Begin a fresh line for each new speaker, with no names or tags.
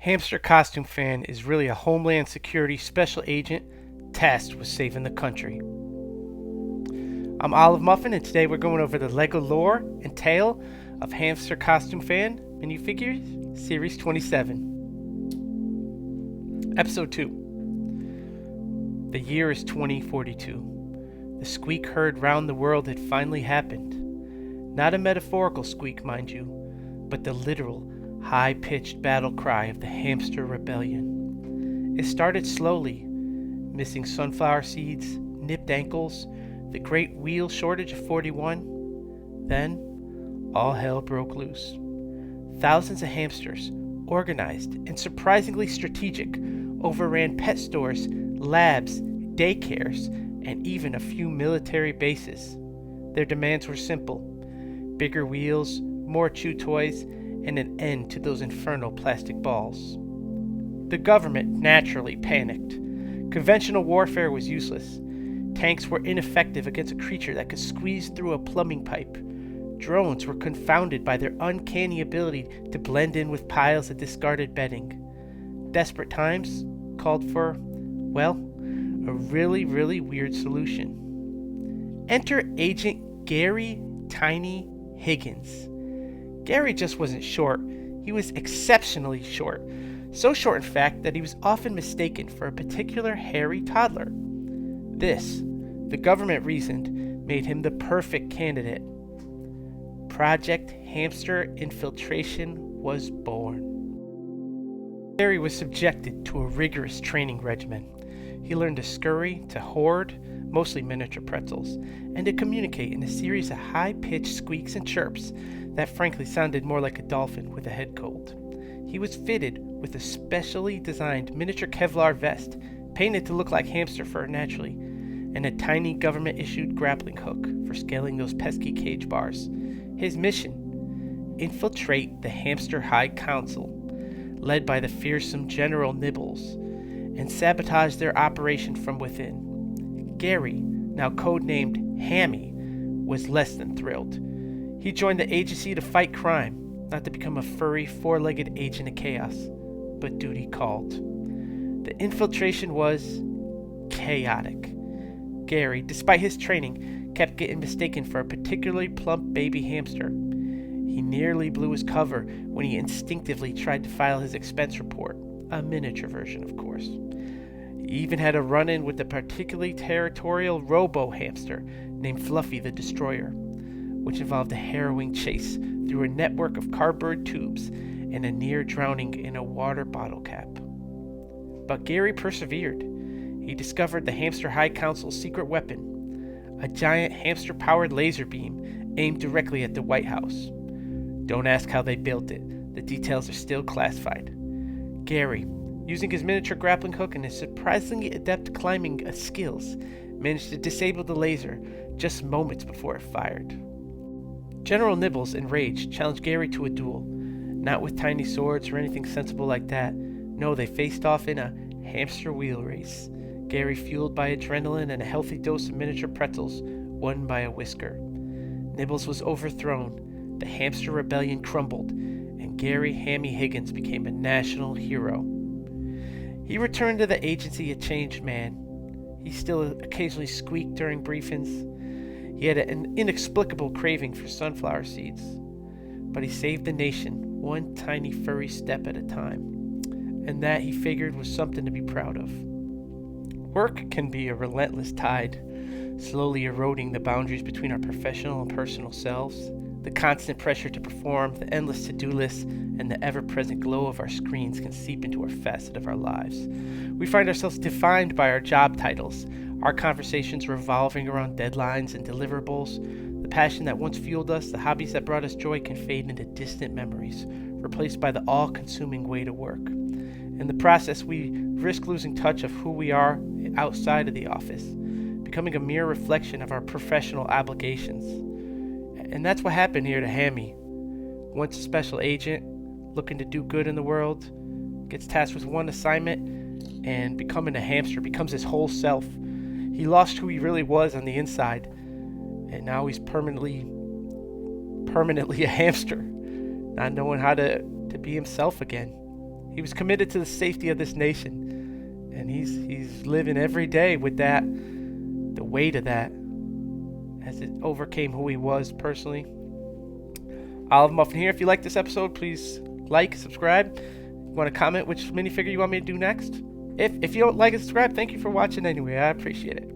Hamster Costume Fan is really a Homeland Security special agent tasked with saving the country. I'm Olive.Muffin, and today we're going over the LEGO lore and tale of Hamster Costume Fan Minifigures Series 27. Episode 2. The year is 2042. The squeak heard round the world had finally happened. Not a metaphorical squeak, mind you, but the literal, high-pitched battle cry of the Hamster Rebellion. It started slowly, missing sunflower seeds, nipped ankles, the great wheel shortage of 41. Then, all hell broke loose. Thousands of hamsters, organized and surprisingly strategic, overran pet stores, labs, daycares, and even a few military bases. Their demands were simple: bigger wheels, more chew toys, and an end to those infernal plastic balls. The government naturally panicked. Conventional warfare was useless. Tanks were ineffective against a creature that could squeeze through a plumbing pipe. Drones were confounded by their uncanny ability to blend in with piles of discarded bedding. Desperate times called for, well, a really weird solution. Enter Agent Gary Tiny Higgins. Gary just wasn't short, he was exceptionally short. So short, in fact, that he was often mistaken for a particular hairy toddler. This, the government reasoned, made him the perfect candidate. Project Hamster Infiltration was born. Gary was subjected to a rigorous training regimen. He learned to scurry, to hoard, mostly miniature pretzels, and to communicate in a series of high-pitched squeaks and chirps that frankly sounded more like a dolphin with a head cold. He was fitted with a specially designed miniature Kevlar vest, painted to look like hamster fur naturally, and a tiny government-issued grappling hook for scaling those pesky cage bars. His mission: infiltrate the Hamster High Council, led by the fearsome General Nibbles, and sabotage their operation from within. Gary, now codenamed Hammy, was less than thrilled. He joined the agency to fight crime, not to become a furry, four-legged agent of chaos, but duty called. The infiltration was chaotic. Gary, despite his training, kept getting mistaken for a particularly plump baby hamster. He nearly blew his cover when he instinctively tried to file his expense report, a miniature version, of course. He even had a run-in with a particularly territorial robo-hamster named Fluffy the Destroyer, which involved a harrowing chase through a network of cardboard tubes and a near drowning in a water bottle cap. But Gary persevered. He discovered the Hamster High Council's secret weapon, a giant hamster-powered laser beam aimed directly at the White House. Don't ask how they built it. The details are still classified. Gary, using his miniature grappling hook and his surprisingly adept climbing skills, managed to disable the laser just moments before it fired. General Nibbles, enraged, challenged Gary to a duel. Not with tiny swords or anything sensible like that. No, they faced off in a hamster wheel race. Gary, fueled by adrenaline and a healthy dose of miniature pretzels, won by a whisker. Nibbles was overthrown, the Hamster Rebellion crumbled, and Gary Hammy Higgins became a national hero. He returned to the agency a changed man. He still occasionally squeaked during briefings. He had an inexplicable craving for sunflower seeds. But he saved the nation one tiny furry step at a time. And that, he figured, was something to be proud of. Work can be a relentless tide, slowly eroding the boundaries between our professional and personal selves. The constant pressure to perform, the endless to-do lists, and the ever-present glow of our screens can seep into every facet of our lives. We find ourselves defined by our job titles, our conversations revolving around deadlines and deliverables. The passion that once fueled us, the hobbies that brought us joy can fade into distant memories, replaced by the all-consuming way to work. In the process, we risk losing touch of who we are outside of the office, becoming a mere reflection of our professional obligations. And that's what happened here to Hammy. Once a special agent, looking to do good in the world, gets tasked with one assignment, and becoming a hamster becomes his whole self. He lost who he really was on the inside, and now he's permanently a hamster, not knowing how to be himself again. He was committed to the safety of this nation, and he's living every day with that, the weight of that, as it overcame who he was personally. Olive.Muffin here. If you like this episode, please like, subscribe. You want to comment which minifigure you want me to do next? If you don't like and subscribe, thank you for watching anyway. I appreciate it.